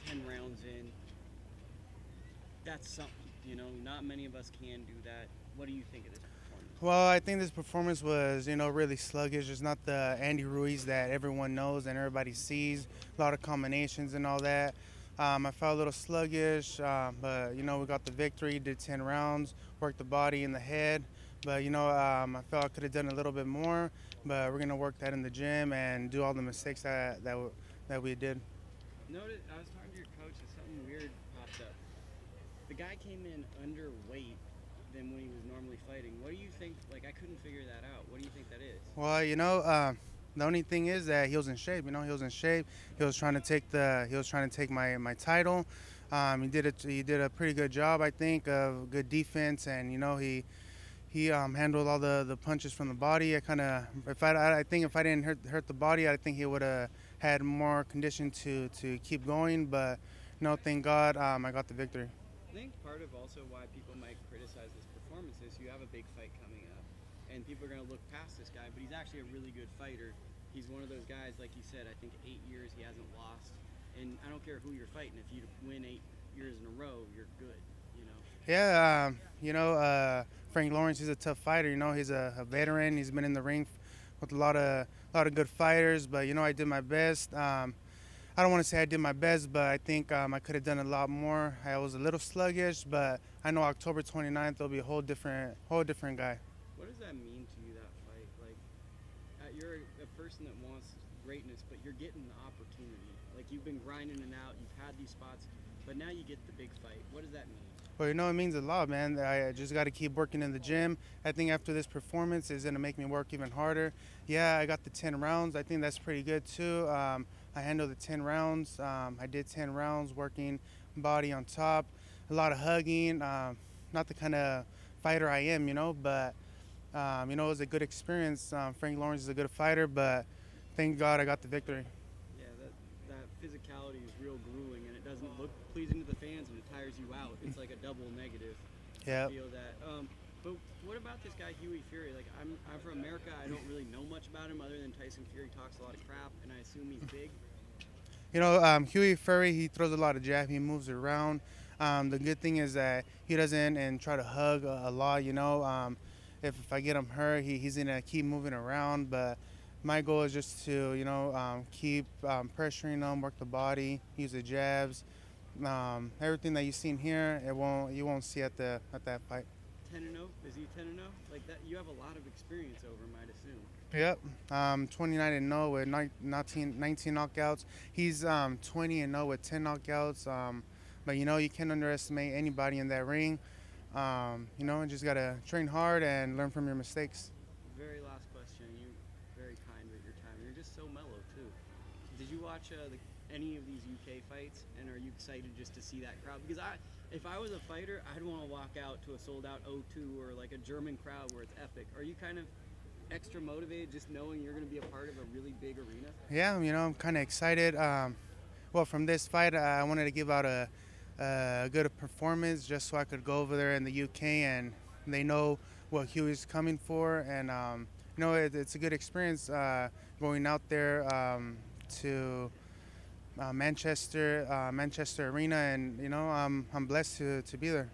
10 rounds in. That's something, not many of us can do that. What do you think of this performance? Well, I think this performance was, really sluggish. It's not the Andy Ruiz that everyone knows and everybody sees. A lot of combinations and all that. I felt a little sluggish, but we got the victory. Did 10 rounds, worked the body and the head. But I felt I could have done a little bit more. But we're gonna work that in the gym and do all the mistakes that we did. Notice I was talking to your coach and something weird popped up. The guy came in underweight than when he was normally fighting. What do you think? Like, I couldn't figure that out. What do you think that is? Well, the only thing is that he was in shape. He was in shape. He was trying to take my title. He did a pretty good job, I think, of good defense, and he handled all the punches from the body. I think if I didn't hurt the body, I think he would have had more condition to keep going. But thank God, I got the victory. I think part of also why people might criticize this performance is you have a big fight coming up, and people are going to look past this guy, but he's actually a really good fighter. He's one of those guys, like you said, I think 8 years he hasn't lost, and I don't care who you're fighting. If you win 8 years in a row, you're good. Yeah, Frank Lawrence is a tough fighter. He's a veteran. He's been in the ring with a lot of good fighters, but I did my best. I don't want to say I did my best, but I think I could have done a lot more. I was a little sluggish, but I know October 29th there'll be a whole different guy. What does that mean to you, that fight? Like, you're a person that wants greatness, but you're getting the opportunity. Like, you've been grinding it out, you've had these spots, but now you get the big fight. What does that mean? Well, it means a lot, man. I just got to keep working in the gym. I think after this performance is going to make me work even harder. Yeah, I got the 10 rounds. I think that's pretty good, too. I handled the 10 rounds. I did 10 rounds working body on top, a lot of hugging. Not the kind of fighter I am, but, it was a good experience. Frank Lawrence is a good fighter, but thank God I got the victory. Yeah, that physicality is real grueling, and it doesn't look pleasing to the fans, and it tires you out. It's like a double negative. Yeah. I feel that. But what about this guy Hughie Fury? Like, I'm from America. I don't really know much about him other than Tyson Fury talks a lot of crap, and I assume he's big. Hughie Fury, he throws a lot of jab. He moves around. The good thing is that he doesn't and try to hug a lot. If I get him hurt, he's gonna keep moving around. But my goal is just to keep pressuring him, work the body, use the jabs. Everything that you've seen here, you won't see at that fight. 10-0? Is he 10-0? Like that, you have a lot of experience over him, I'd assume. Yep. 29-0 with 19 knockouts. He's 20-0 with 10 knockouts. But you can't underestimate anybody in that ring. You just gotta train hard and learn from your mistakes. Very last question. You're very kind with your time. You're just so mellow too. Did you watch any of these UK fights, and are you excited just to see that crowd? Because if I was a fighter, I'd want to walk out to a sold-out O2 or like a German crowd where it's epic. Are you kind of extra motivated just knowing you're going to be a part of a really big arena? Yeah, I'm kind of excited. Well, from this fight, I wanted to give out a good performance just so I could go over there in the UK and they know what Hughie's coming for. And, it's a good experience going out there to Manchester Arena, and I'm blessed to be there.